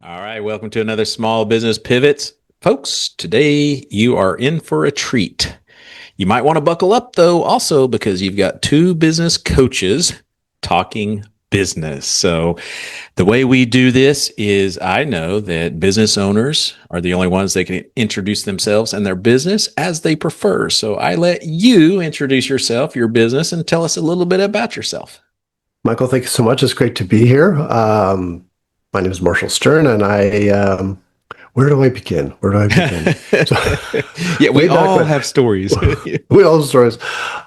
All right, welcome to another Small Business Pivots. Folks, today you are in for a treat. You might want to buckle up, though, also because you've got two business coaches talking business. So, the way we do this is I know that business owners are the only ones that can introduce themselves and their business as they prefer. So, I let you introduce yourself, your business, and tell us a little bit about yourself. Michael, thank you so much. It's great to be here. My name is Marshall Stern, and where do I begin? Where do I begin? So, Yeah, we way back all when have stories. we all stories.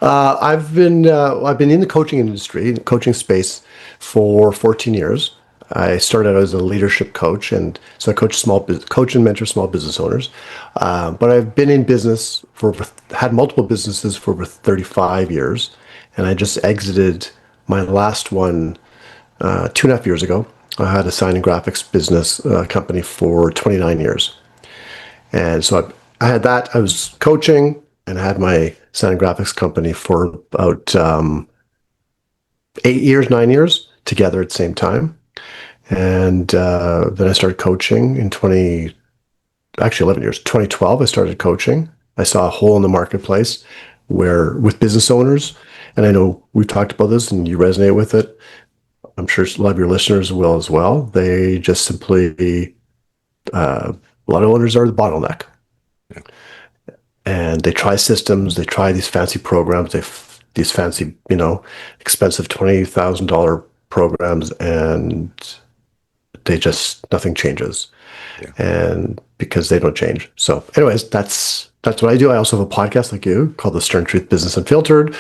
I've been in the coaching industry, coaching space for 14 years. I started out as a leadership coach, and so I coach and mentor small business owners. But I've been in business had multiple businesses for over 35 years, and I just exited my last one 2.5 years ago. I had a sign and graphics business company for 29 years. And so I had that. I was coaching and I had my sign and graphics company for about 8 years, 9 years together at the same time. And then I started coaching in 11 years, 2012, I started coaching. I saw a hole in the marketplace where with business owners, and I know we've talked about this and you resonate with it. I'm sure a lot of your listeners will as well. They just simply, a lot of owners are the bottleneck. And they try systems, they try these fancy programs, these fancy, expensive $20,000 programs, and nothing changes. Yeah. And because they don't change. So, anyways, that's what I do. I also have a podcast like you called The Stern Truth Business Unfiltered,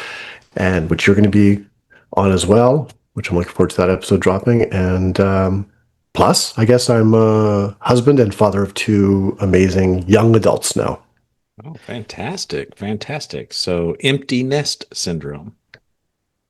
and which you're going to be on as well, which I'm looking forward to that episode dropping. And plus, I guess I'm a husband and father of two amazing young adults now. Oh, fantastic. Fantastic. So, empty nest syndrome.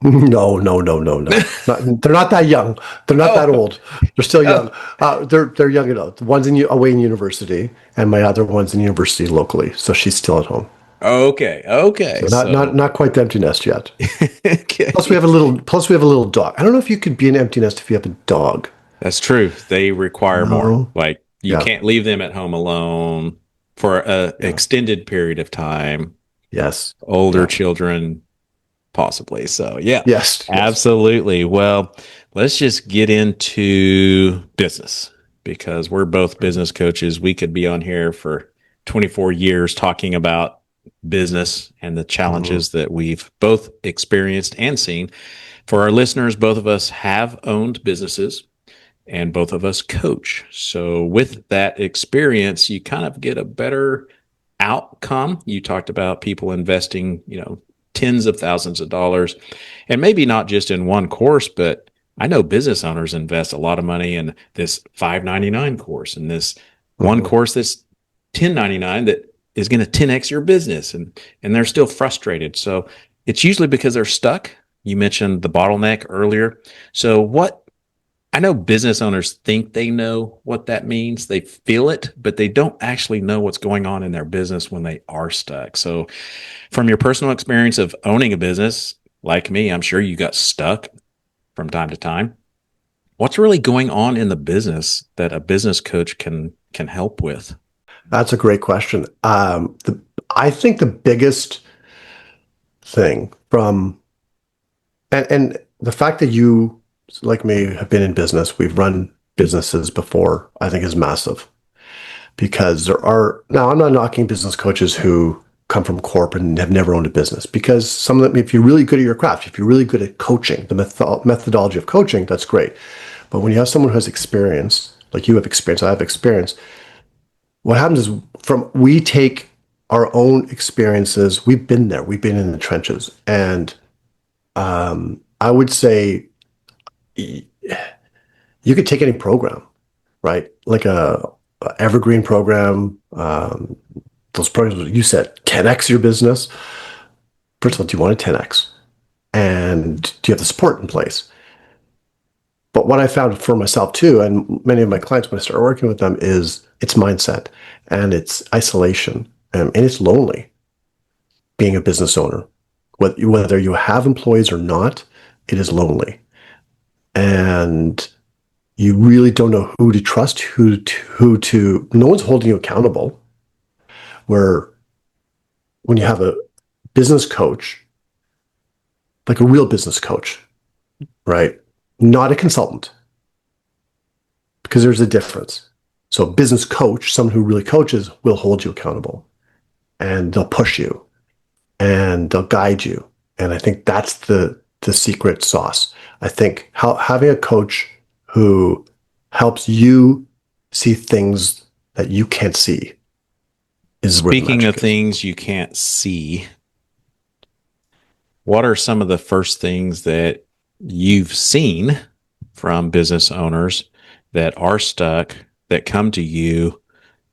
No, no, no, no, no. They're not that young. They're not that Oh, old. They're still young. oh, They're young adults. One's away in university, and my other one's in university locally. So she's still at home. okay. Okay. So not quite the empty nest yet. Plus we Okay. have a little. Plus we have a little dog. I don't know if you could be an empty nest if you have a dog. That's true. They require more. No. Like, you Yeah. can't leave them at home alone for an Yeah. extended period of time. Yes. Older Yeah. children, possibly. So, yeah, Yes. Yes. absolutely. Well, let's just get into business because we're both business coaches. We could be on here for 24 years talking about business and the Hmm. challenges that we've both experienced and seen. For our listeners, both of us have owned businesses and both of us coach. So, with that experience, you kind of get a better outcome. You talked about people investing, tens of thousands of dollars, and maybe not just in one course, but I know business owners invest a lot of money in this 599 course and this one Hmm. course that's 1099 that is going to 10x your business, and they're still frustrated. So it's usually because they're stuck. You mentioned the bottleneck earlier. So what I know business owners think they know what that means. They feel it, but they don't actually know what's going on in their business when they are stuck. So, from your personal experience of owning a business, like me, I'm sure you got stuck from time to time. What's really going on in the business that a business coach can help with? That's a great question. I think the biggest thing and the fact that you, like me, have been in business, we've run businesses before, I think is massive. Because now I'm not knocking business coaches who come from corporate and have never owned a business, because some of them, if you're really good at your craft, if you're really good at coaching, the methodology of coaching, that's great. But when you have someone who has experience, like you have experience, I have experience, what happens is we take our own experiences, we've been there, we've been in the trenches. And I would say you could take any program, right? Like a evergreen program, those programs you said 10x your business. First of all, do you want a 10x? And do you have the support in place? But what I found for myself too, and many of my clients when I start working with them, is it's mindset and it's isolation and it's lonely being a business owner. Whether you have employees or not, it is lonely. And You really don't know who to trust, no one's holding you accountable. Where when you have a business coach, like a real business coach, right? Not a consultant, because there's a difference. So a business coach, someone who really coaches, will hold you accountable and they'll push you and they'll guide you. And I think that's the secret sauce. I think having a coach who helps you see things that you can't see is where the Speaking of magic is. things you can't see, what are some of the first things that you've seen from business owners that are stuck, that come to you?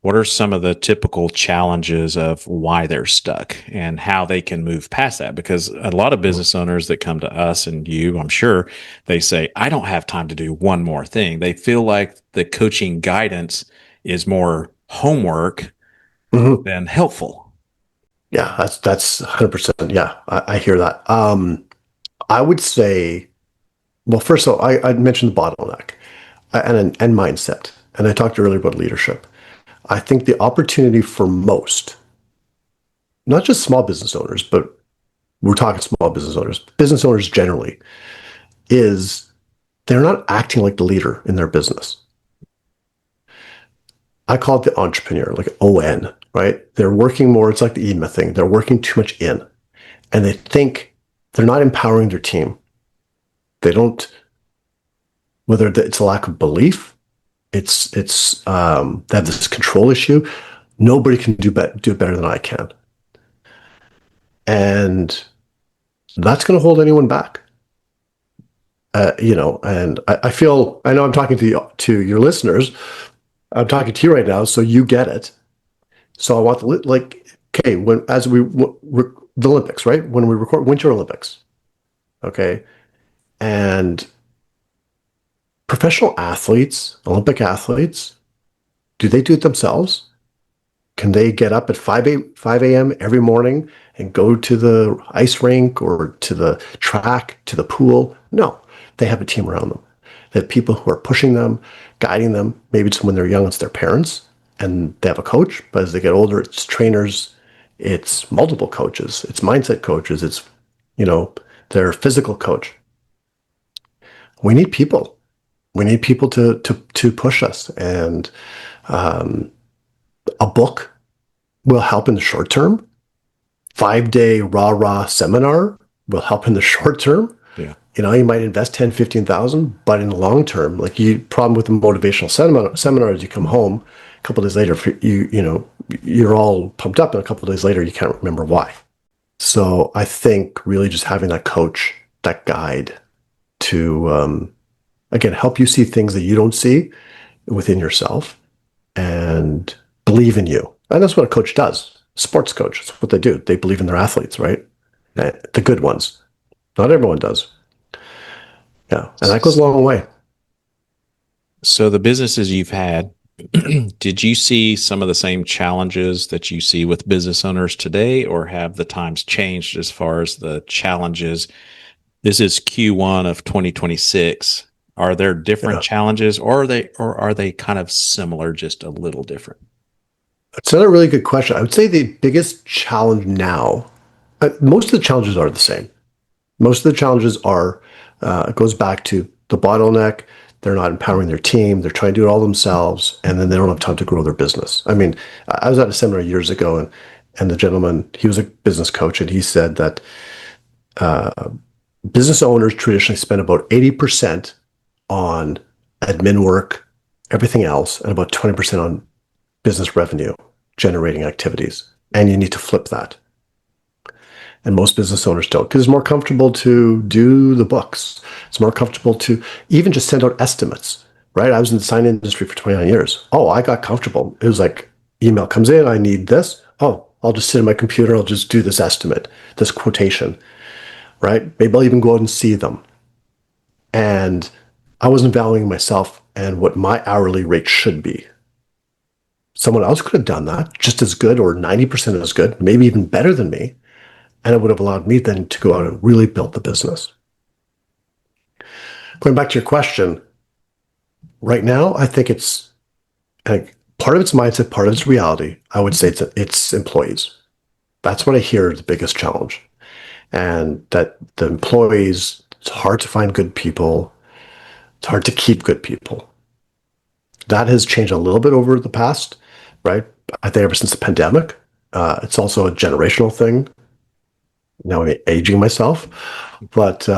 What are some of the typical challenges of why they're stuck and how they can move past that? Because a lot of business owners that come to us and you, I'm sure, they say, I don't have time to do one more thing. They feel like the coaching guidance is more homework Mhm. than helpful. Yeah, that's 100%. Yeah, I hear that. I would say, well, first of all, I mentioned the bottleneck and mindset, and I talked earlier about leadership. I think the opportunity for most, not just small business owners, but we're talking small business owners generally, is they're not acting like the leader in their business. I call it the entrepreneur, like ON, right? They're working more. It's like the E Myth thing. They're working too much in, and they think they're not empowering their team. They don't, whether it's a lack of belief, they have this control issue. Nobody can do better than I can, and that's going to hold anyone back. And I know I'm talking to your listeners. I'm talking to you right now, so you get it. So I want okay, the Olympics, right? When we record Winter Olympics, okay, and professional athletes, Olympic athletes, do they do it themselves? Can they get up at 5 a.m. every morning and go to the ice rink or to the track, to the pool? No, they have a team around them. They have people who are pushing them, guiding them. Maybe it's when they're young, it's their parents, and they have a coach. But as they get older, it's trainers, it's multiple coaches, it's mindset coaches, it's, you know, their physical coach. We need people. We need people to push us. And a book will help in the short term. 5-day rah-rah seminar will help in the short term. Yeah. You might invest 10, 15,000, but in the long term, like you problem with the motivational seminars, you come home a couple of days later, you're all pumped up, and a couple of days later, you can't remember why. So I think really just having that coach, that guide to, again, help you see things that you don't see within yourself and believe in you. And that's what a coach does. Sports coach, that's what they do. They believe in their athletes, right? The good ones. Not everyone does. Yeah. And that goes a long way. So the businesses you've had, did you see some of the same challenges that you see with business owners today, or have the times changed as far as the challenges? This is Q1 of 2026. Are there different Yeah. challenges, or are they kind of similar, just a little different? It's another really good question. I would say the biggest challenge now, most of the challenges are the same. Most of the challenges it goes back to the bottleneck. They're not empowering their team. They're trying to do it all themselves, and then they don't have time to grow their business. I mean, I was at a seminar years ago, and the gentleman, he was a business coach, and he said that business owners traditionally spend about 80% on admin work, everything else, and about 20% on business revenue generating activities. And you need to flip that. And most business owners don't, because it's more comfortable to do the books. It's more comfortable to even just send out estimates, right? I was in the sign industry for 29 years. Oh, I got comfortable. It was like, email comes in, I need this. Oh, I'll just sit in my computer, I'll just do this estimate, this quotation, right? Maybe I'll even go out and see them. And I wasn't valuing myself and what my hourly rate should be. Someone else could have done that just as good, or 90% as good, maybe even better than me. And it would have allowed me then to go out and really build the business. Going back to your question, Right now, I think it's like part of its mindset, part of its reality. I would say it's employees. That's what I hear is the biggest challenge. And that the employees, it's hard to find good people. It's hard to keep good people. That has changed a little bit over the past, right? I think ever since the pandemic. It's also a generational thing. Now I'm aging myself, but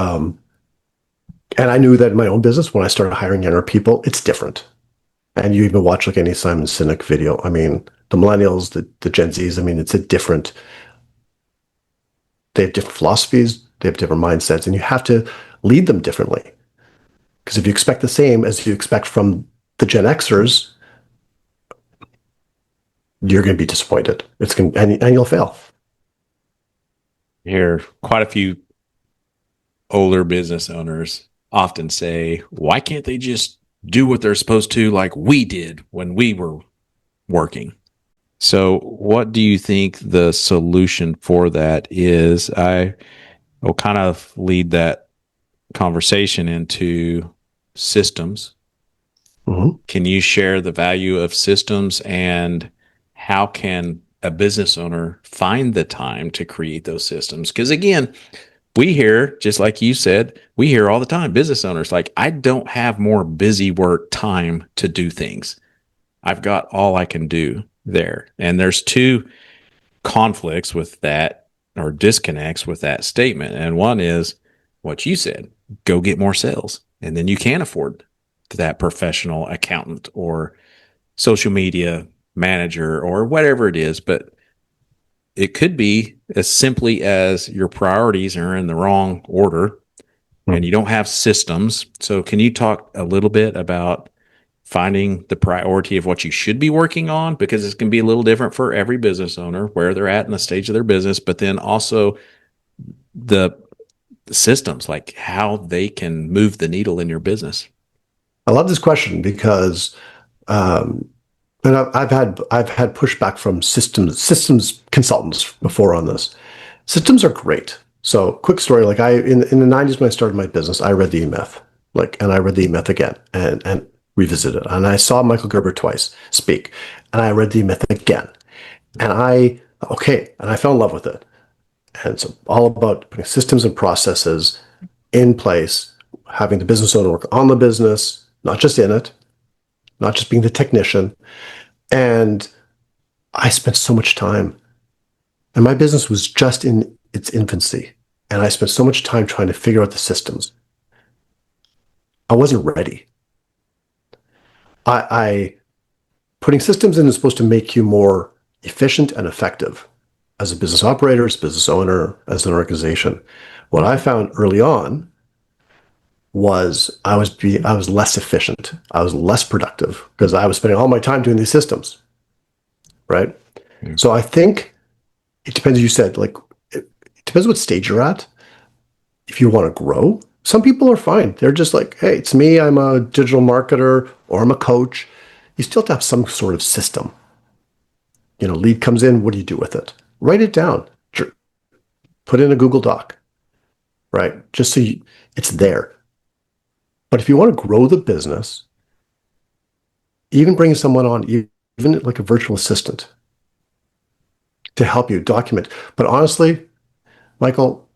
and I knew that in my own business when I started hiring younger people, it's different. And you even watch like any Simon Sinek video. I mean, the millennials, the Gen Zs. I mean, it's a different. They have different philosophies. They have different mindsets, and you have to lead them differently. Because if you expect the same as you expect from the Gen Xers, you're going to be disappointed. It's going and you'll fail. I hear quite a few older business owners often say, why can't they just do what they're supposed to like we did when we were working? So, what do you think the solution for that is? I will kind of lead that conversation into systems. Mm-hmm. Can you share the value of systems and how can a business owner find the time to create those systems? Because again, we hear, just like you said, we hear all the time business owners like, I don't have more busy work time to do things. I've got all I can do there. And there's two conflicts with that or disconnects with that statement. And one is what you said, go get more sales. And then you can afford that professional accountant or social media manager or whatever it is. But it could be as simply as your priorities are in the wrong order and you don't have systems. So, can you talk a little bit about finding the priority of what you should be working on? Because it's going to be a little different for every business owner, where they're at in the stage of their business, but then also the systems, like how they can move the needle in your business. I love this question because, um, and I've had pushback from systems consultants before on this. Systems are great. So, quick story: like in the '90s when I started my business, I read the E Myth, and I read the E Myth again and revisited it, and I saw Michael Gerber twice speak, and I read the E Myth again, and I fell in love with it. And it's all about putting systems and processes in place, having the business owner work on the business, not just in it, not just being the technician. And I spent so much time, and my business was just in its infancy. And I spent so much time trying to figure out the systems. I wasn't ready. I putting systems in is supposed to make you more efficient and effective as a business operator, as a business owner, as an organization. What I found early on was I was less efficient. I was less productive because I was spending all my time doing these systems, right? Yeah. So I think it depends. You said like it depends what stage you're at. If you want to grow, some people are fine. They're just like, hey, it's me. I'm a digital marketer or I'm a coach. You still have to have some sort of system. Lead comes in. What do you do with it? Write it down. Put it in a Google Doc, right? Just so it's there. But if you want to grow the business, even bring someone on, even like a virtual assistant to help you document. But honestly, Michael,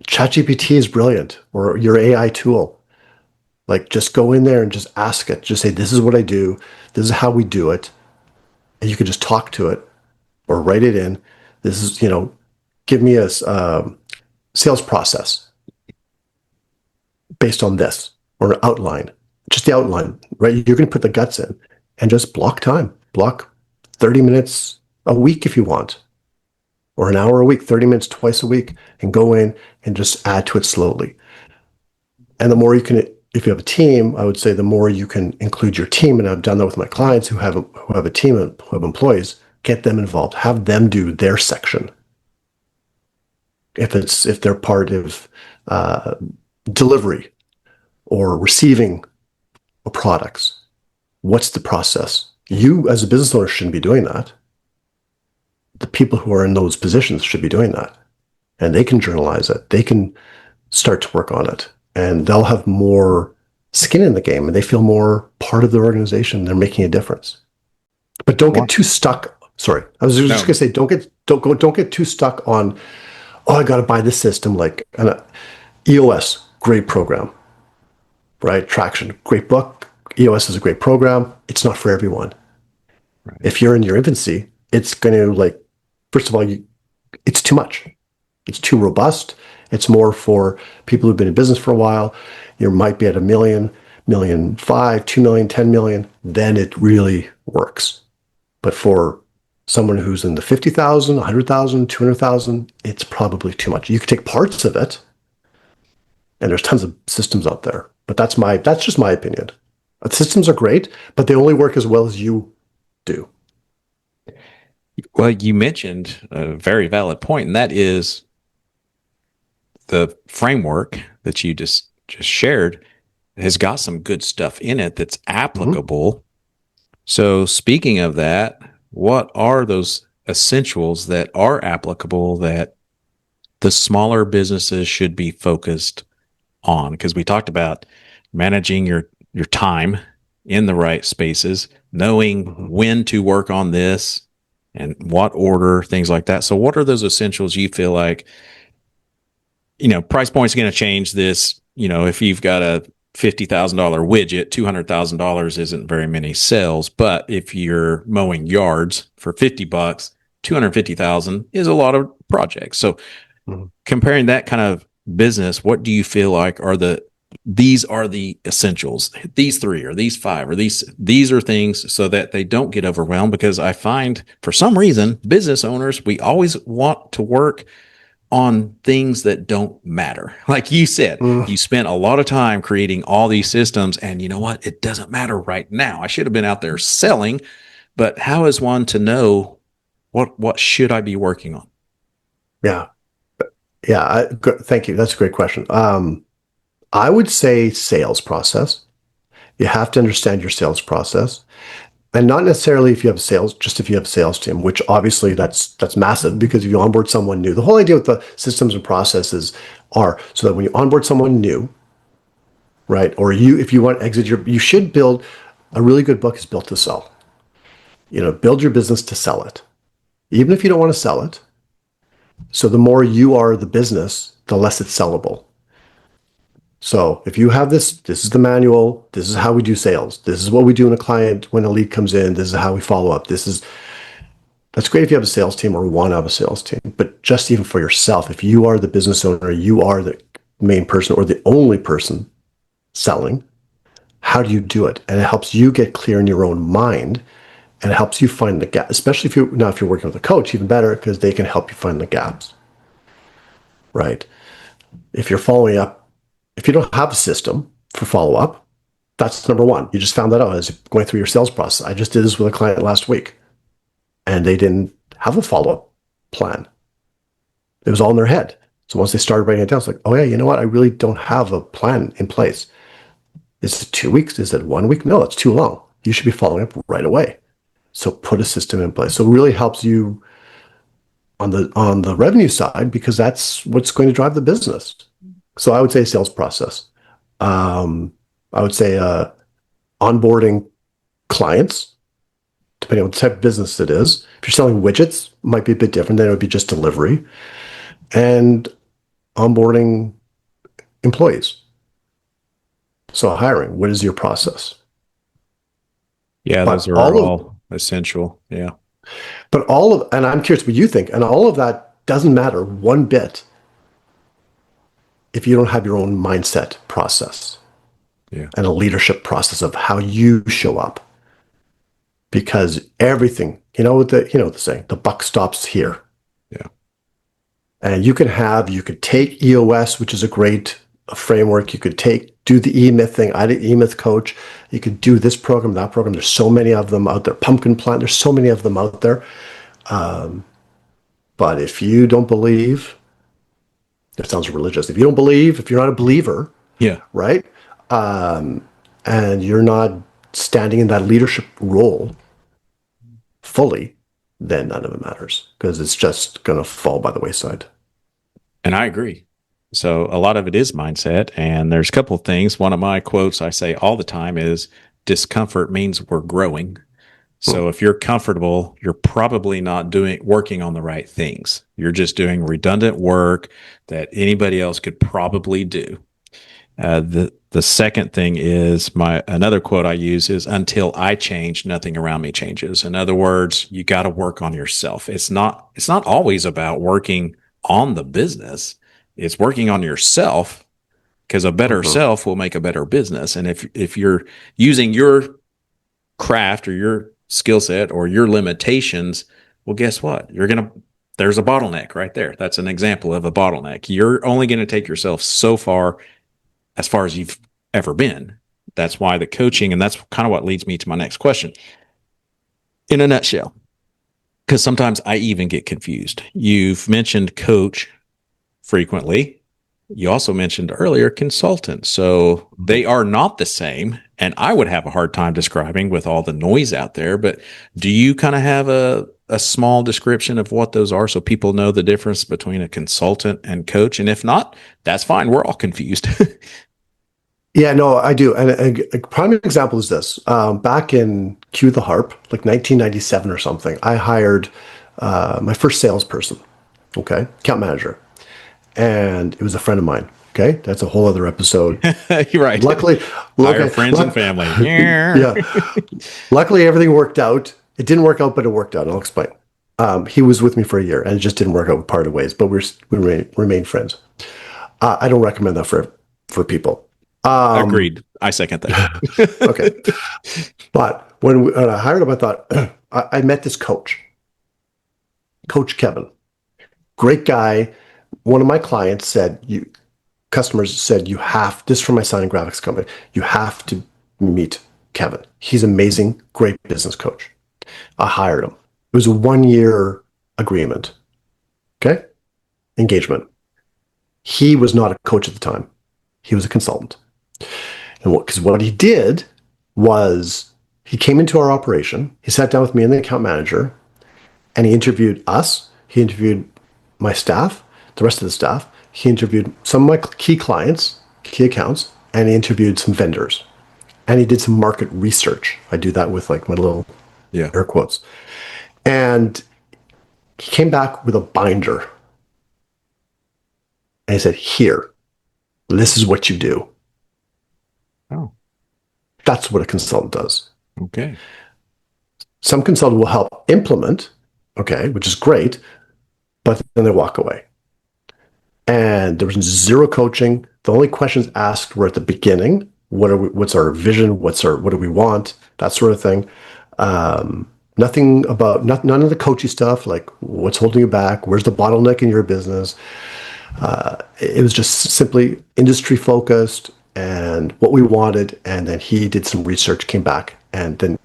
ChatGPT is brilliant, or your AI tool. Like just go in there and just ask it. Just say, this is what I do. This is how we do it. And you can just talk to it or write it in. This is, give me a sales process based on this or an outline, just the outline, right? You're going to put the guts in and just block time, block 30 minutes a week if you want, or an hour a week, 30 minutes twice a week, and go in and just add to it slowly. And the more you can, if you have a team, I would say the more you can include your team. And I've done that with my clients who have a team and who have employees, get them involved, have them do their section. If they're part of delivery or receiving products, what's the process? You as a business owner shouldn't be doing that. The people who are in those positions should be doing that. And they can journalize it. They can start to work on it. And they'll have more skin in the game and they feel more part of the organization. They're making a difference. But don't get Well, too stuck. Sorry, I was just no, gonna say don't get too stuck on, oh, I got to buy this system, like an EOS, great program, right? Traction, great book. EOS is a great program. It's not for everyone. right. If you're in your infancy, it's going to, like, first of all, it's too much. It's too robust. It's more for people who've been in business for a while. You might be at a million, million five, 2 million, 10 million. Then it really works. But for someone who's in the 50,000, 100,000, 200,000, it's probably too much. You can take parts of it, and there's tons of systems out there. But that's just my opinion. Systems are great, but they only work as well as you do. Well, you mentioned a very valid point, and that is the framework that you just shared has got some good stuff in it that's Mm-hmm. applicable. So, speaking of that, what are those essentials that are applicable that the smaller businesses should be focused on? Because we talked about managing your time in the right spaces, knowing Mm-hmm. when to work on this and what order, things like that. So, what are those essentials you feel like, price point's going to change this? If you've got a $50,000 widget, $200,000 isn't very many sales. But if you're mowing yards for $50, 250,000 is a lot of projects. So Mm-hmm. comparing that kind of business, what do you feel like these are the essentials? These three or these five or these are things so that they don't get overwhelmed, because I find for some reason business owners, we always want to work on things that don't matter. Like you said, Mm-hmm. you spent a lot of time creating all these systems, and you know what? It doesn't matter right now. I should have been out there selling, but how is one to know what should I be working on? Yeah. Yeah. Thank you. That's a great question. I would say sales process. You have to understand your sales process. And not necessarily if you have sales, just if you have a sales team, which obviously that's massive, because if you onboard someone new, the whole idea with the systems and processes are so that when you onboard someone new, right, or if you want to exit you should build a really good book is built to sell. Build your business to sell it, even if you don't want to sell it. So the more you are the business, the less it's sellable. So if you have this is the manual. This is how we do sales. This is what we do when a lead comes in. This is how we follow up. That's great if you have a sales team or want to have a sales team. But just even for yourself, if you are the business owner, you are the main person or the only person selling, how do you do it? And it helps you get clear in your own mind, and it helps you find the gap, especially if you're working with a coach, even better, because they can help you find the gaps, right? If you're following up, if you don't have a system for follow up, that's number one. You just found that out as going through your sales process. I just did this with a client last week, and they didn't have a follow up plan. It was all in their head. So once they started writing it down, it's like, oh yeah, you know what? I really don't have a plan in place. Is it 2 weeks? Is it 1 week? No, it's too long. You should be following up right away. So put a system in place. So it really helps you on the revenue side, because that's what's going to drive the business. So I would say sales process. I would say onboarding clients, depending on what type of business it is. If you're selling widgets, it might be a bit different. Then it would be just delivery. And onboarding employees. So hiring, what is your process? Yeah, those But are all of all essential. Yeah. and I'm curious what you think, and all of that doesn't matter one bit if you don't have your own mindset process Yeah. and a leadership process of how you show up. Because everything, the saying, the buck stops here. Yeah. And you could take EOS, which is a great framework. You could do the E-Myth thing. I did E-Myth coach. You could do this program, that program. There's so many of them out there. Pumpkin plant. There's so many of them out there. But if you don't believe, it sounds religious. If you don't believe, if you're not a believer, Yeah. right? And you're not standing in that leadership role fully, then none of it matters, because it's just going to fall by the wayside. And I agree. So a lot of it is mindset. And there's a couple of things. One of my quotes I say all the time is discomfort means we're growing. Hmm. So if you're comfortable, you're probably not working on the right things. You're just doing redundant work that anybody else could probably do. The second thing is my another quote I use is until I change, nothing around me changes. In other words, you got to work on yourself. It's not always about working on the business. It's working on yourself because a better Mhm. self will make a better business. And if you're using your craft or your skill set or your limitations, well, guess what? There's a bottleneck right there. That's an example of a bottleneck. You're only going to take yourself so far as far as you've ever been. That's why the coaching, and that's kind of what leads me to my next question. In a nutshell, because sometimes I even get confused. You've mentioned coach frequently. You also mentioned earlier consultant. So they are not the same. And I would have a hard time describing with all the noise out there. But do you kind of have a small description of what those are so people know the difference between a consultant and coach? And if not, that's fine. We're all confused. Yeah, no, I do. And a prime example is this. Back in Cue the Harp, like 1997 or something, I hired my first salesperson, okay, account manager. And it was a friend of mine. Okay, that's a whole other episode. You're right. Luckily, Hire okay, friends and family. yeah. Luckily, everything worked out. It didn't work out, but it worked out. I'll explain. He was with me for a year, and it just didn't work out. We parted ways, but we remained friends. I don't recommend that for people. Agreed. I second that. Okay, but when I hired him, I thought I met this coach, Coach Kevin, great guy. One of my clients said, "You customers said you have this from my sign and graphics company. You have to meet Kevin. He's amazing, great business coach." I hired him. It was a 1 year agreement. Okay, engagement. He was not a coach at the time. He was a consultant. And because what he did was he came into our operation. He sat down with me and the account manager, and he interviewed us. He interviewed my staff, the rest of the staff. He interviewed some of my key clients, key accounts, and he interviewed some vendors. And he did some market research. I do that with like my little Yeah. air quotes. And he came back with a binder. And he said, "Here, this is what you do." Oh, That's what a consultant does. okay. Some consultant will help implement, okay, which is great, but then they walk away. And there was zero coaching. The only questions asked were at the beginning. What's our vision? What do we want? That sort of thing. Nothing about none of the coachy stuff, like what's holding you back, where's the bottleneck in your business. It was just simply industry focused and what we wanted. And then he did some research, came back, and then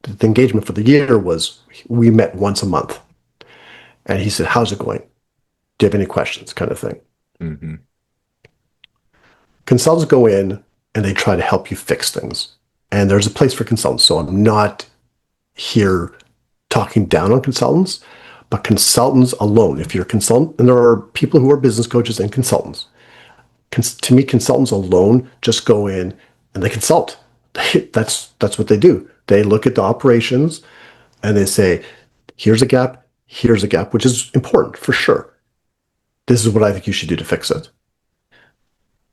the engagement for the year was we met once a month. And he said, "How's it going? Do you have any questions?" kind of thing. Mm-hmm. Consultants go in and they try to help you fix things. And there's a place for consultants. So I'm not here talking down on consultants, but consultants alone. If you're a consultant, and there are people who are business coaches and consultants, to me, consultants alone just go in and they consult. That's what they do. They look at the operations and they say, here's a gap, which is important for sure. This is what I think you should do to fix it.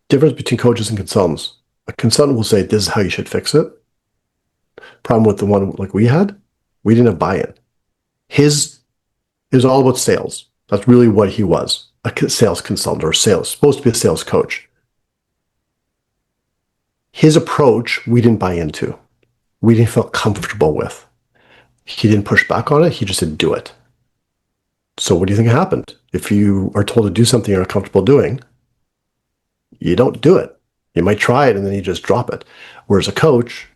Difference between coaches and consultants. A consultant will say, this is how you should fix it. Problem with the one like we had, we didn't have buy-in. His is all about sales. That's really what he was, a sales consultant or supposed to be a sales coach. His approach, we didn't buy into. We didn't feel comfortable with. He didn't push back on it. He just said, do it. So what do you think happened? If you are told to do something you're not comfortable doing, you don't do it. You might try it and then you just drop it. Whereas a coach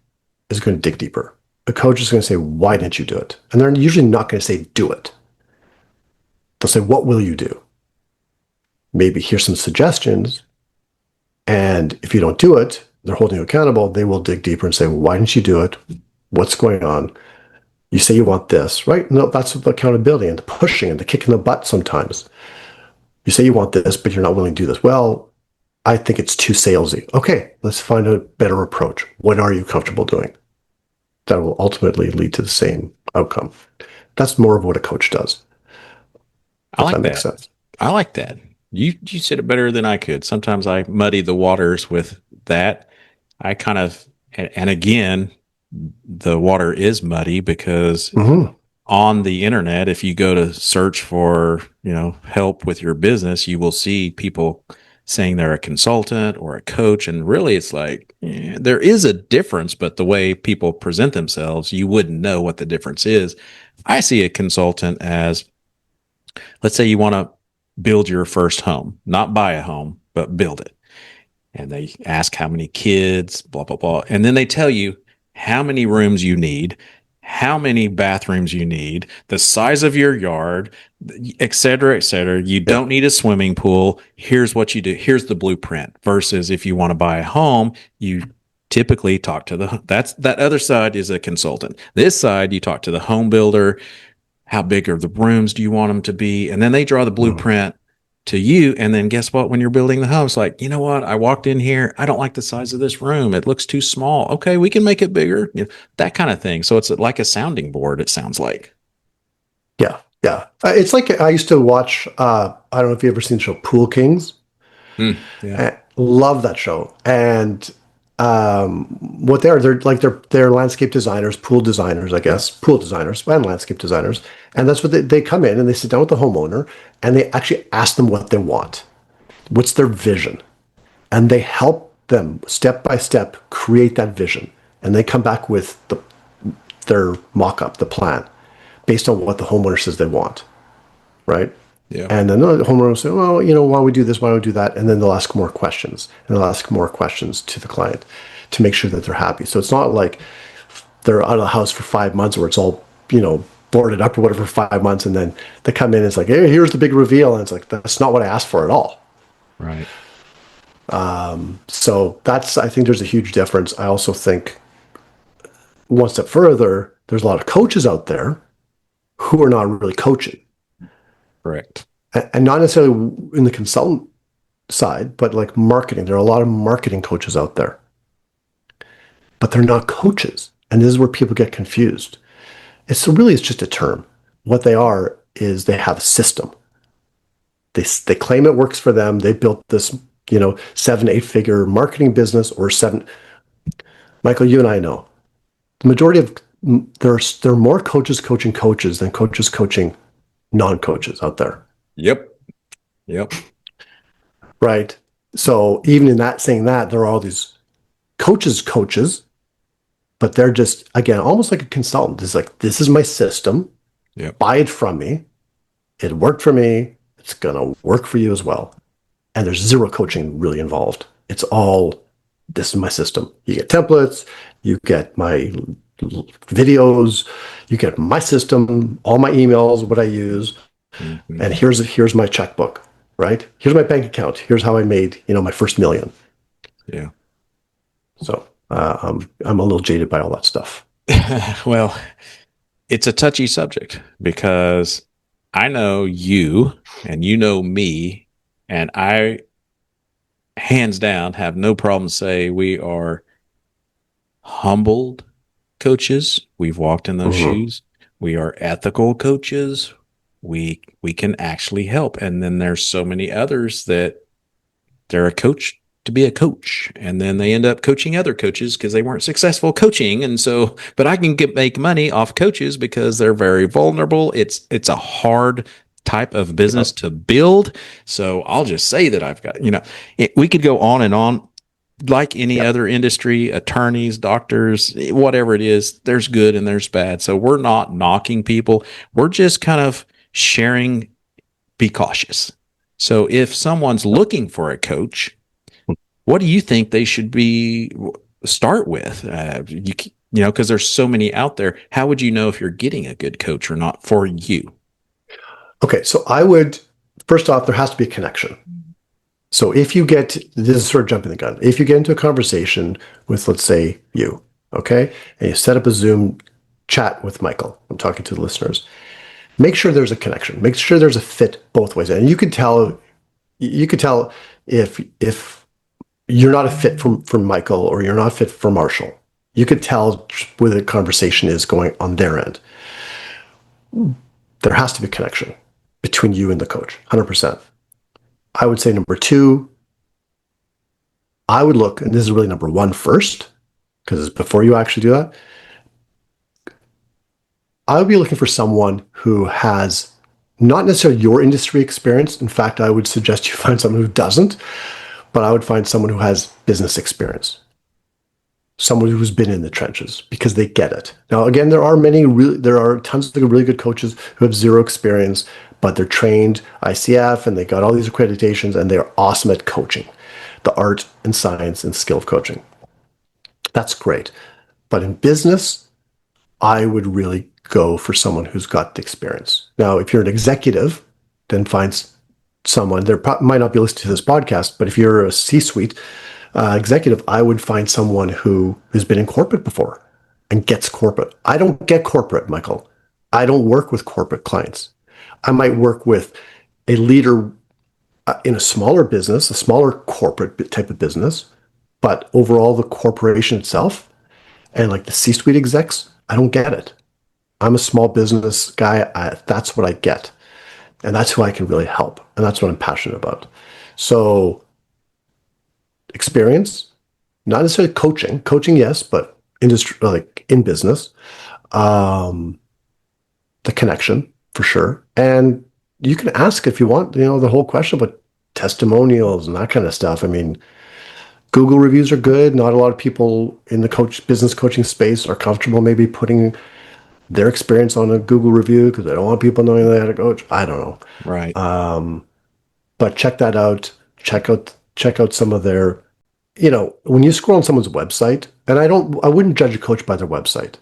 is going to dig deeper. A coach is going to say, why didn't you do it? And they're usually not going to say, do it. They'll say, what will you do? Maybe here's some suggestions. And if you don't do it, they're holding you accountable. They will dig deeper and say, well, why didn't you do it? What's going on? You say you want this, right? No, that's the accountability and the pushing and the kick in the butt sometimes. You say you want this, but you're not willing to do this. Well, I think it's too salesy. Okay, let's find a better approach. What are you comfortable doing? That will ultimately lead to the same outcome. That's more of what a coach does, I if that like makes that. sense. I like that. You said it better than I could. Sometimes I muddy the waters with that. I kind of and again, the water is muddy because Mm-hmm. on the internet, if you go to search for, help with your business, you will see people saying they're a consultant or a coach. And really, it's like, there is a difference, but the way people present themselves, you wouldn't know what the difference is. I see a consultant as, let's say you want to build your first home, not buy a home, but build it. And they ask how many kids, blah, blah, blah. And then they tell you how many rooms you need, how many bathrooms you need, the size of your yard, et cetera, et cetera. You Yep. don't need a swimming pool. Here's what you do. Here's the blueprint. Versus if you want to buy a home, you typically talk to that other side is a consultant. This side, you talk to the home builder. How big are the rooms do you want them to be? And then they draw the Mm. blueprint to you. And then guess what? When you're building the house, like, you know what? I walked in here. I don't like the size of this room. It looks too small. Okay, we can make it bigger. That kind of thing. So it's like a sounding board, it sounds like. Yeah, yeah. It's like I used to watch. I don't know if you ever seen the show Pool Kings. Yeah. Love that show. And what they're like they're landscape designers, pool designers, I guess, pool designers and landscape designers. And that's what they come in and they sit down with the homeowner and they actually ask them what they want. What's their vision? And they help them step by step create that vision. And they come back with their mock-up, the plan, based on what the homeowner says they want, right? Yeah. And then the homeowner will say, well, why don't we do this? Why don't we do that? And then they'll ask more questions. And they'll ask more questions to the client to make sure that they're happy. So it's not like they're out of the house for 5 months where it's all, boarded up or whatever for 5 months. And then they come in and it's like, hey, here's the big reveal. And it's like, that's not what I asked for at all. Right. So I think there's a huge difference. I also think one step further, there's a lot of coaches out there who are not really coaching. Correct. And not necessarily in the consultant side, but like marketing. There are a lot of marketing coaches out there, but they're not coaches. And this is where people get confused. It's just a term. What they are is they have a system. They claim it works for them. They built this, 7, 8 figure marketing business or seven. Michael, you and I know the majority of there are more coaches coaching coaches than coaches coaching non-coaches out there. Yep. Yep. Right. So even in that saying that, there are all these coaches, but they're just, again, almost like a consultant. It's like, this is my system. Yep. Buy it from me. It worked for me. It's going to work for you as well. And there's zero coaching really involved. It's all, this is my system. You get templates, you get my videos, you get my system, all my emails, what I use. Mm-hmm. And here's my checkbook, right? Here's my bank account. Here's how I made, my first million. Yeah. So I'm a little jaded by all that stuff. Well, it's a touchy subject because I know you and you know me, and I hands down have no problem say we are humbled coaches. We've walked in those Mm-hmm. shoes. We are ethical coaches. We can actually help. And then there's so many others that they're a coach to be a coach, and then they end up coaching other coaches because they weren't successful coaching. And so, but I can make money off coaches because they're very vulnerable. It's a hard type of business Yep. to build. So I'll just say that I've got, we could go on and on. Like any Yep. other industry, attorneys, doctors, whatever it is, there's good and there's bad. So we're not knocking people. We're just kind of sharing, be cautious. So if someone's looking for a coach, what do you think they should start with? Because there's so many out there. How would you know if you're getting a good coach or not for you? Okay, so I would, first off, there has to be a connection. So if you this is sort of jumping the gun. If you get into a conversation with, let's say, you, okay, and you set up a Zoom chat with Michael, I'm talking to the listeners, make sure there's a connection. Make sure there's a fit both ways. And you can tell You could tell if you're not a fit for Michael or you're not a fit for Marshall. You could tell where the conversation is going on their end. There has to be a connection between you and the coach, 100%. I would say number two, I would look, and this is really number one first, because before you actually do that, I would be looking for someone who has not necessarily your industry experience. In fact, I would suggest you find someone who doesn't, but I would find someone who has business experience, someone who's been in the trenches because they get it. Now, again, there are tons of really good coaches who have zero experience, but they're trained ICF and they got all these accreditations and they're awesome at coaching, the art and science and skill of coaching. That's great. But in business, I would really go for someone who's got the experience. Now, if you're an executive, then find someone, might not be listening to this podcast, but if you're a C-suite executive, I would find someone who has been in corporate before and gets corporate. I don't get corporate, Michael. I don't work with corporate clients. I might work with a leader in a smaller business, a smaller corporate type of business, but overall the corporation itself and like the C-suite execs, I don't get it. I'm a small business guy. That's what I get. And that's who I can really help. And that's what I'm passionate about. So experience, not necessarily coaching, yes, but industry, like in business, the connection for sure. And you can ask if you want, the whole question about testimonials and that kind of stuff. I mean, Google reviews are good. Not a lot of people in the business coaching space are comfortable maybe putting their experience on a Google review because they don't want people knowing they had a coach. I don't know. Right. But check that out. Check out some of their, when you scroll on someone's website, and I wouldn't judge a coach by their website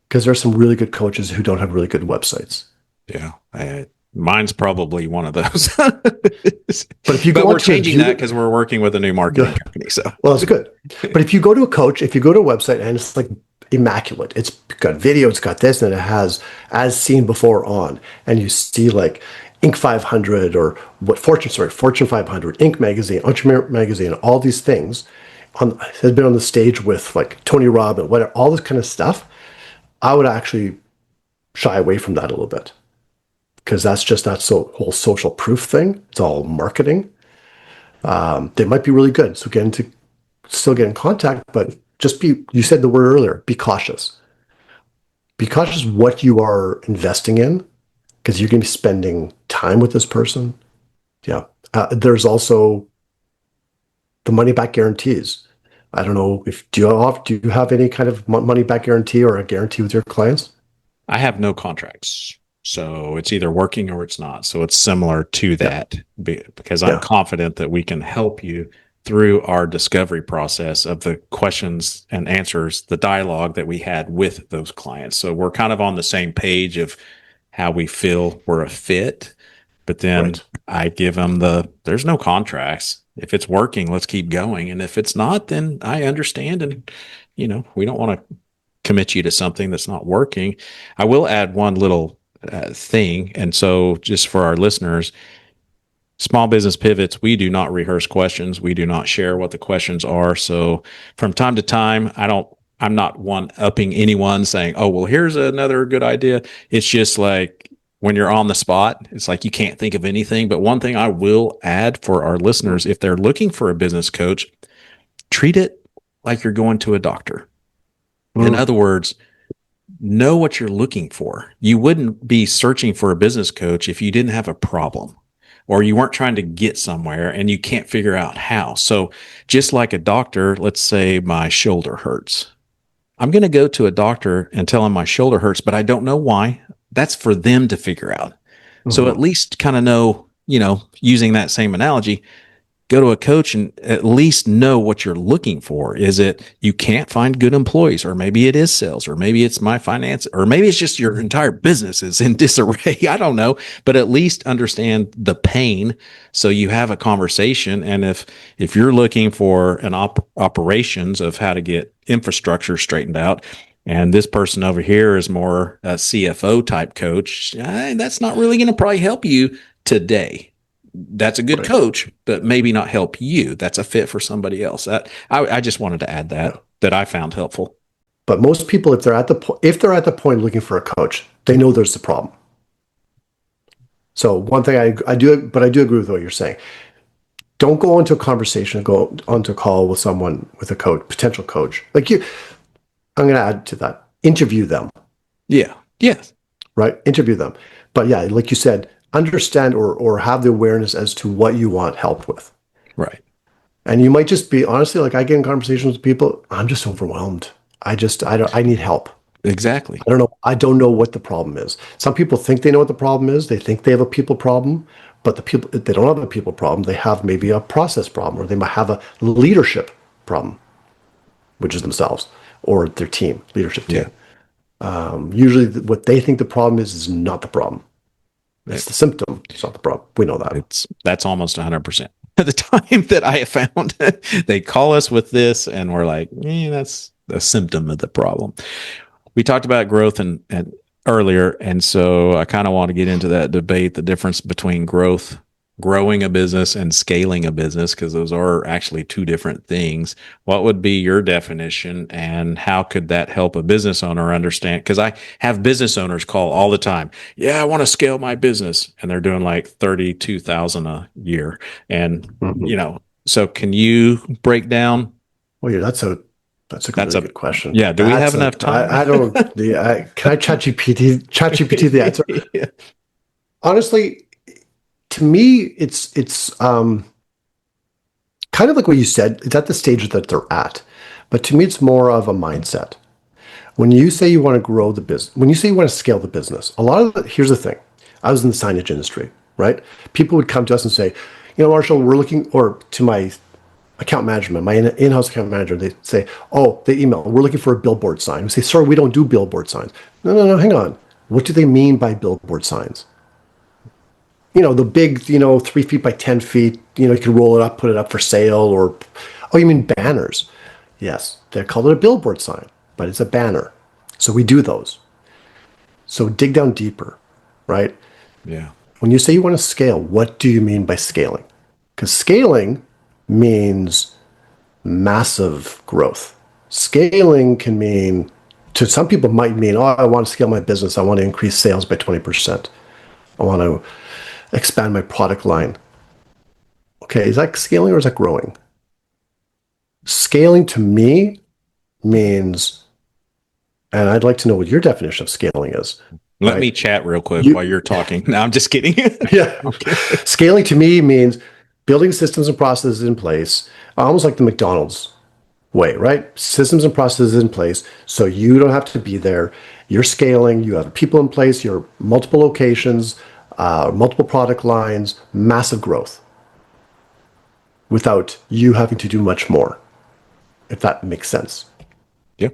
because there are some really good coaches who don't have really good websites. Yeah. Mine's probably one of those. But if you but we're changing that because we're working with a new marketing company. So well, that's good. But if you go to a website and it's like immaculate, it's got video, it's got this, and it has as seen before on, and you see like Inc. 500 or Fortune 500, Inc. magazine, Entrepreneur magazine, all these things has been on the stage with like Tony Robbins, whatever, all this kind of stuff. I would actually shy away from that a little bit because that's just that whole social proof thing. It's all marketing. They might be really good. So still get in contact, but you said the word earlier, be cautious. Be cautious what you are investing in because you're going to be spending time with this person. Yeah. There's also the money back guarantees. I don't know do you have any kind of money back guarantee or a guarantee with your clients? I have no contracts. So it's either working or it's not. So it's similar to that because I'm confident that we can help you through our discovery process of the questions and answers, the dialogue that we had with those clients. So we're kind of on the same page of how we feel we're a fit, but then I give them there's no contracts. If it's working, let's keep going. And if it's not, then I understand. And, we don't want to commit you to something that's not working. I will add one little thing. And so just for our listeners, Small Business Pivots, we do not rehearse questions. We do not share what the questions are. So from time to time, I'm not one-upping anyone saying, oh, well, here's another good idea. It's just like when you're on the spot, it's like you can't think of anything. But one thing I will add for our listeners, if they're looking for a business coach, treat it like you're going to a doctor. In other words, know what you're looking for. You wouldn't be searching for a business coach if you didn't have a problem or you weren't trying to get somewhere and you can't figure out how. So just like a doctor, let's say my shoulder hurts. I'm going to go to a doctor and tell him my shoulder hurts, but I don't know why. That's for them to figure out. So at least kind of know, using that same analogy, go to a coach and at least know what you're looking for. Is it you can't find good employees, or maybe it is sales, or maybe it's my finance, or maybe it's just your entire business is in disarray. I don't know, but at least understand the pain so you have a conversation. And if you're looking for an operations of how to get infrastructure straightened out, and this person over here is more a CFO type coach, that's not really going to probably help you today. that's a good Right. coach, but maybe not help you. That's a fit for somebody else. I just wanted to add Yeah. that I found helpful. But most people, if they're at the point looking for a coach, they know there's a problem. So one thing I do, but I do agree with what you're saying. Don't go into a conversation, go onto a call with someone with a coach, potential coach. Like you, I'm going to add to that. Interview them, Yeah. Yes. right? Interview them. But yeah, like you said, understand or have the awareness as to what you want help with. Right. And you might just be honestly, like I get in conversations with people, I'm just overwhelmed. I need help. Exactly. I don't know. I don't know what the problem is. Some people think they know what the problem is. They think they have a people problem, but they don't have a people problem. They have maybe a process problem, or they might have a leadership problem, which is themselves or their team, leadership Yeah. team. Usually, what they think the problem is not the problem. It's the symptom. It's not the problem. We know that. That's almost 100% of the time that I have found. They call us with this and we're like, that's a symptom of the problem. We talked about growth and earlier, and so I kind of want to get into that debate, the difference between growing a business and scaling a business, because those are actually two different things. What would be your definition, and how could that help a business owner understand? Because I have business owners call all the time. Yeah, I want to scale my business, and they're doing like 32,000 a year, and Mhm. so can you break down? Well, yeah, that's a That's really a good question. Yeah. Do we have enough I time? don't. Can I chat GPT the answer? Yeah. Honestly, to me, it's kind of like what you said. It's at the stage that they're at, but to me, it's more of a mindset. When you say you want to grow the business, when you say you want to scale the business, here's the thing. I was in the signage industry, right? People would come to us and say, Marshall, we're looking, or to my account management, my in-house account manager, they say, oh, they email, we're looking for a billboard sign. We say, sorry, we don't do billboard signs. No, no, no, hang on. What do they mean by billboard signs? The big, 3 feet by 10 feet, you can roll it up, put it up for sale, or, oh, you mean banners? Yes, they call it a billboard sign, but it's a banner. So we do those. So dig down deeper, right? Yeah. When you say you want to scale, what do you mean by scaling? Because scaling means massive growth. Scaling can mean, to some people, might mean, oh, I want to scale my business. I want to increase sales by 20%. I want to expand my product line. Okay, is that scaling or is that growing? Scaling to me means, and I'd like to know what your definition of scaling is, Let me right? chat real quick while You, you're talking. No, I'm just kidding. yeah. Okay. Scaling to me means building systems and processes in place, almost like the McDonald's way, right? Systems and processes in place so you don't have to be there. You're scaling, you have people in place, you're multiple locations, multiple product lines, massive growth without you having to do much more, if that makes sense. Yeah.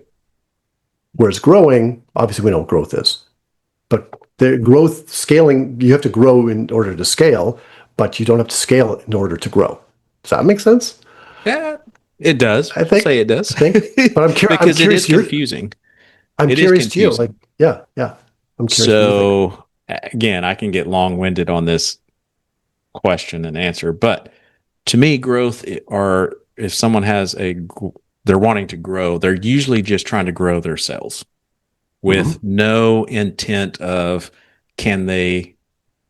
Whereas growing, obviously we know what growth is, but the growth scaling, you have to grow in order to scale, but you don't have to scale in order to grow. Does that make sense? Yeah, it does. I We'll think, say it does. I think, but I'm Because it is curious. confusing. I'm It is curious to you. Like, confusing. yeah, yeah. I'm curious what you think. So again, I can get long-winded on this question and answer, but to me, growth or if someone has they're wanting to grow, they're usually just trying to grow their sales with Mm-hmm. no intent of can they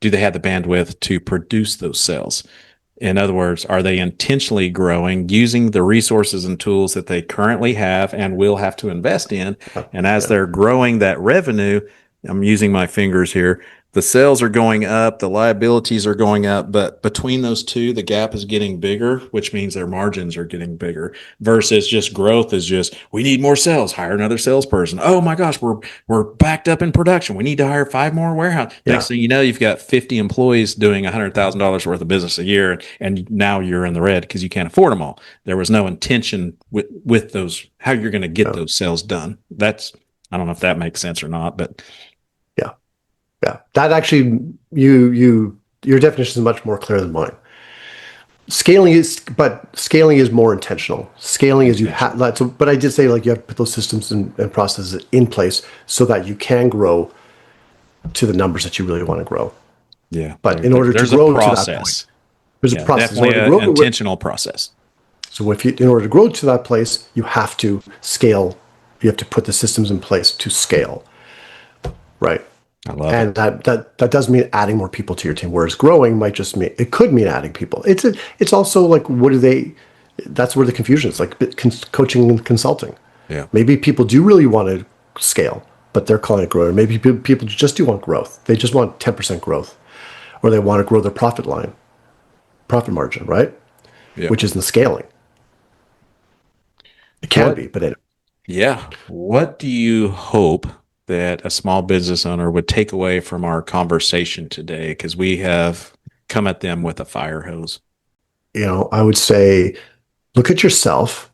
do they have the bandwidth to produce those sales? In other words, are they intentionally growing using the resources and tools that they currently have and will have to invest in? Yeah, And as yeah, they're growing that revenue, I'm using my fingers here, the sales are going up, the liabilities are going up, but between those two, the gap is getting bigger, which means their margins are getting bigger versus just growth is just, we need more sales, hire another salesperson. Oh my gosh, we're backed up in production. We need to hire 5 more warehouse. Next yeah, thing you know, you've got 50 employees doing $100,000 worth of business a year, and now you're in the red because you can't afford them all. There was no intention with those how you're going to get yeah, those sales done. I don't know if that makes sense or not, but yeah, yeah. That actually, your definition is much more clear than mine. Scaling is more intentional. Scaling is you have, intentional. but I did say like you have to put those systems and processes in place so that you can grow to the numbers that you really want to grow. Yeah, But in order to there's a grow to that point, process. There's a Yeah, process. In definitely order to an grow to where, intentional process. so if you, in order to grow to that place, you have to scale. You have to put the systems in place to scale, right? I love it. And that does mean adding more people to your team. Whereas growing might just mean it could mean adding people. It's also like what do they? That's where the confusion is. Like coaching and consulting. Yeah. Maybe people do really want to scale, but they're calling it growth. Maybe people just do want growth. They just want 10% growth, or they want to grow their profit line, profit margin, right? Yeah. Which isn't scaling. It can What be, but it, Yeah. What do you hope that a small business owner would take away from our conversation today? Because we have come at them with a fire hose. I would say look at yourself.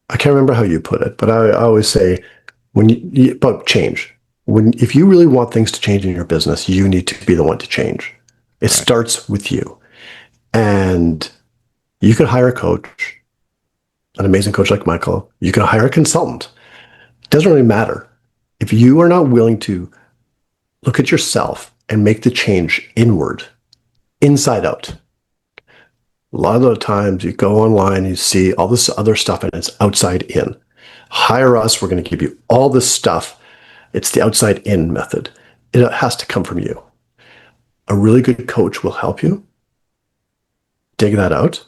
I can't remember how you put it, but I always say when about change. When if you really want things to change in your business, you need to be the one to change. It Right. starts with you. And you could hire a coach, an amazing coach like Michael. You can hire a consultant. It doesn't really matter. If you are not willing to look at yourself and make the change inward, inside out, a lot of the times you go online, you see all this other stuff, and it's outside in. Hire us. We're going to give you all this stuff. It's the outside in method. It has to come from you. A really good coach will help you dig that out.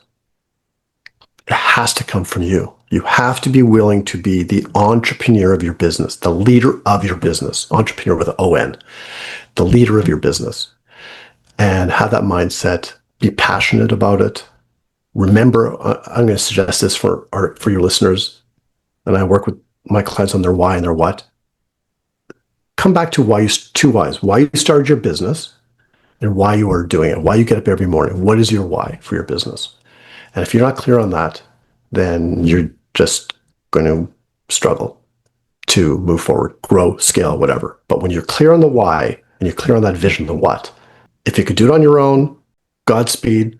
It has to come from you. You have to be willing to be the entrepreneur of your business, the leader of your business, entrepreneur with an O-N, the leader of your business, and have that mindset, be passionate about it. Remember, I'm going to suggest this for your listeners, and I work with my clients on their why and their what. Come back to two whys, why you started your business and why you are doing it, why you get up every morning. What is your why for your business? And if you're not clear on that, then you're just going to struggle to move forward, grow, scale, whatever. But when you're clear on the why and you're clear on that vision, the what, if you could do it on your own, Godspeed,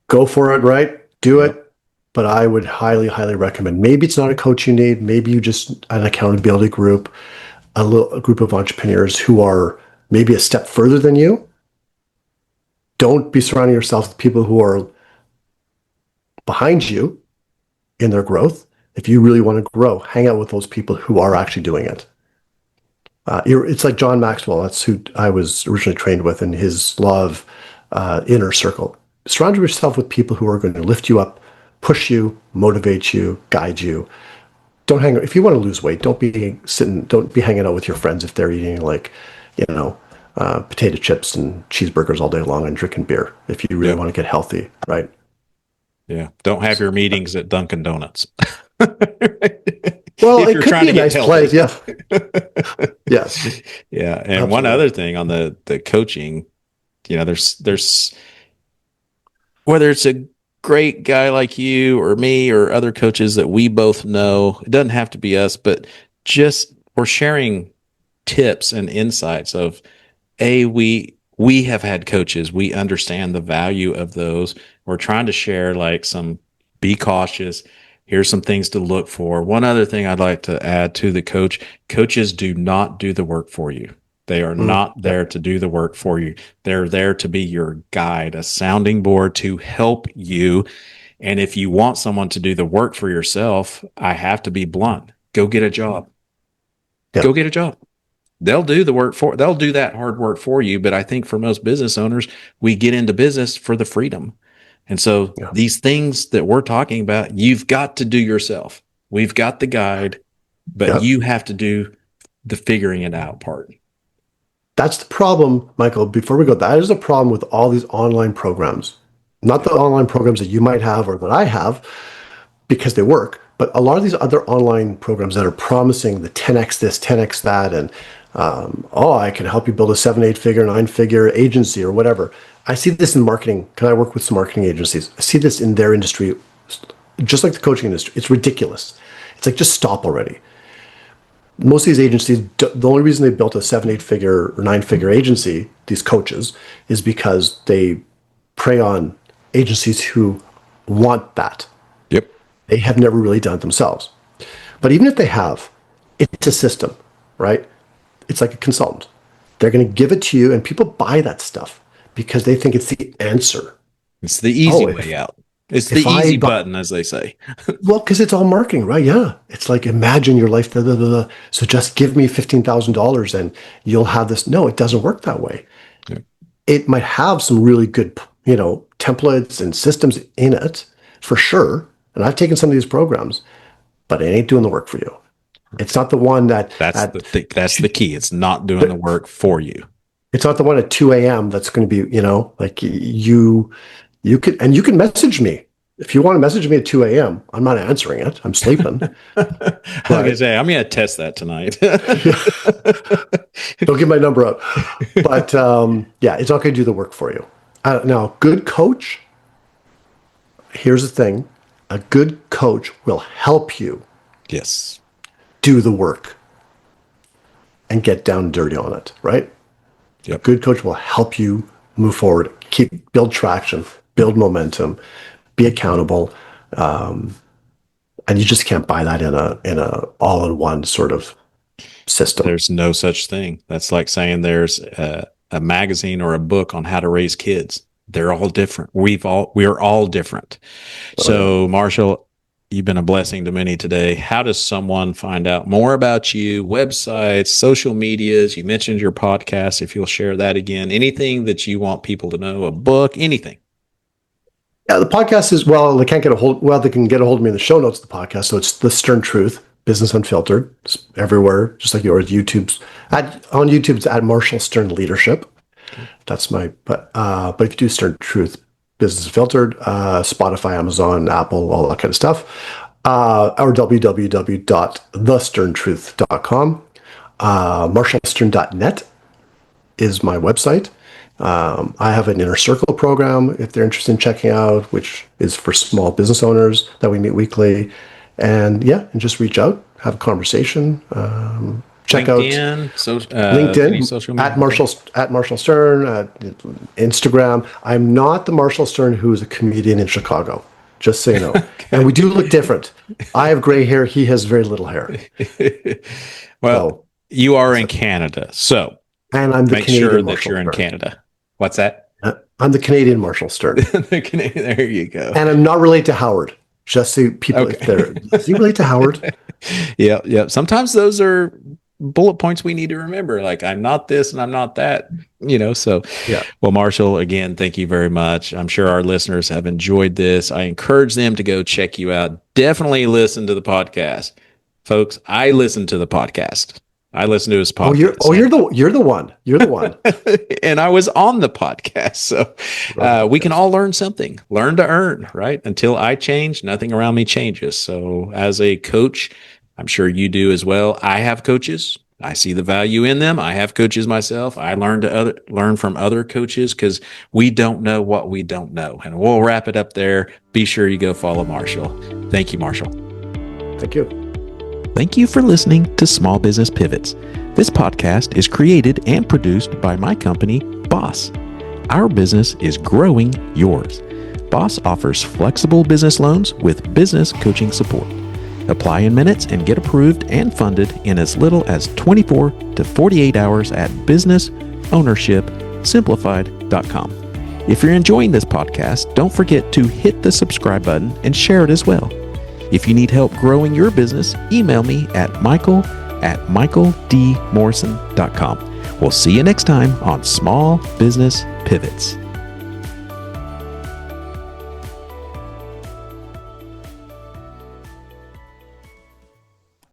go for it, right? Do Yep. it. But I would highly, highly recommend. Maybe it's not a coach you need. Maybe you just an accountability group, a group of entrepreneurs who are maybe a step further than you. Don't be surrounding yourself with people who are behind you in their growth. If you really want to grow, hang out with those people who are actually doing it. It's like John Maxwell. That's who I was originally trained with in his law of inner circle. Surround yourself with people who are going to lift you up, push you, motivate you, guide you. Don't hang. If you want to lose weight, don't be hanging out with your friends if they're eating like, you know, potato chips and cheeseburgers all day long and drinking beer. If you really Yep. want to get healthy, right? Yeah. Don't have your meetings at Dunkin' Donuts. Well, If it you're could trying be to a get nice place. healthy. Yeah. Yes. Yeah. And one Absolutely. other thing on the coaching, there's whether it's a great guy like you or me or other coaches that we both know, it doesn't have to be us, but just we're sharing tips and insights of we have had coaches, we understand the value of those. We're trying to share like some be cautious. Here's some things to look for. One other thing I'd like to add to the coaches do not do the work for you. They are not Yeah. there to do the work for you. They're there to be your guide, a sounding board to help you. And if you want someone to do the work for yourself, I have to be blunt. Go get a job. Yeah. Go get a job. They'll do that hard work for you. But I think for most business owners, we get into business for the freedom. And so Yeah. these things that we're talking about, you've got to do yourself. We've got the guide, but Yeah. you have to do the figuring it out part. That's the problem, Michael. Before we go, that is a problem with all these online programs. Not the online programs that you might have or that I have because they work, but a lot of these other online programs that are promising the 10x this, 10x that, and I can help you build a 7, 8 figure, 9 figure agency or whatever. I see this in marketing because I work with some marketing agencies. I see this in their industry, just like the coaching industry. It's ridiculous. It's like, just stop already. Most of these agencies, the only reason they built a 7, 8 figure or 9 figure agency, these coaches, is because they prey on agencies who want that. Yep. They have never really done it themselves. But even if they have, it's a system, right? It's like a consultant. They're going to give it to you, and people buy that stuff because they think it's the answer. It's the easy Oh, way out. It's the if I easy buy, button, as they say. well, because it's all marketing, right? Yeah. It's like, imagine your life. Da, da, da, da. So just give me $15,000 and you'll have this. No, it doesn't work that way. Yeah. It might have some really good, templates and systems in it for sure. And I've taken some of these programs, but it ain't doing the work for you. It's not the one that That's the key. It's not doing the work for you. it's not the one at 2 a.m. that's going to be, like you can message me. If you want to message me at 2 a.m., I'm not answering it. I'm sleeping. I was gonna say, I'm gonna test that tonight. Don't give my number out. But yeah, it's not going to do the work for you. Now, good coach, here's the thing. A good coach will help you Yes. do the work and get down and dirty on it, right? Yep. A good coach will help you move forward, build traction, build momentum, be accountable, and you just can't buy that in a all-in-one sort of system. There's no such thing. That's like saying there's a magazine or a book on how to raise kids. They're all different. We're all different. So, Marshall, you've been a blessing to many today. How does someone find out more about you? Websites, social medias? You mentioned your podcast. If you'll share that again, anything that you want people to know, a book, anything. Yeah, the podcast is, they can't get they can get a hold of me in the show notes of the podcast. So it's The Stern Truth, Business Unfiltered. It's everywhere, just like yours. On YouTube, it's at Marshall Stern Leadership. That's but if you do Stern Truth, Business Unfiltered, Spotify, Amazon, Apple, all that kind of stuff, or www.thesterntruth.com. Marshallstern.net is my website. I have an Inner Circle program if they're interested in checking out, which is for small business owners that we meet weekly. And just reach out, have a conversation. Check LinkedIn, out LinkedIn social media. at Marshall Stern, Instagram. I'm not the Marshall Stern who is a comedian in Chicago, just so you know. Okay. And we do look different. I have gray hair. He has very little hair. Well, you are in Canada, so and I'm the make Canadian sure Marshall that you're in Stern. Canada. What's that? I'm the Canadian Marshall Stern. There you go. And I'm not related to Howard. Just so people, if they're, is he related to Howard? Yeah. Sometimes those are bullet points we need to remember. Like, I'm not this and I'm not that, so. Yeah. Well, Marshall, again, thank you very much. I'm sure our listeners have enjoyed this. I encourage them to go check you out. Definitely listen to the podcast. Folks, I listen to the podcast. I listen to his podcast. You're the one. You're the one. And I was on the podcast. So we can all learn something. Learn to earn, right? Until I change, nothing around me changes. So as a coach, I'm sure you do as well. I have coaches. I see the value in them. I have coaches myself. I learn from other coaches because we don't know what we don't know. And we'll wrap it up there. Be sure you go follow Marshall. Thank you, Marshall. Thank you. Thank you for listening to Small Business Pivots. This podcast is created and produced by my company, Boss. Our business is growing yours. Boss offers flexible business loans with business coaching support. Apply in minutes and get approved and funded in as little as 24 to 48 hours at businessownershipsimplified.com. If you're enjoying this podcast, don't forget to hit the subscribe button and share it as well. If you need help growing your business, email me at michael@michaeldmorrison.com. We'll see you next time on Small Business Pivots.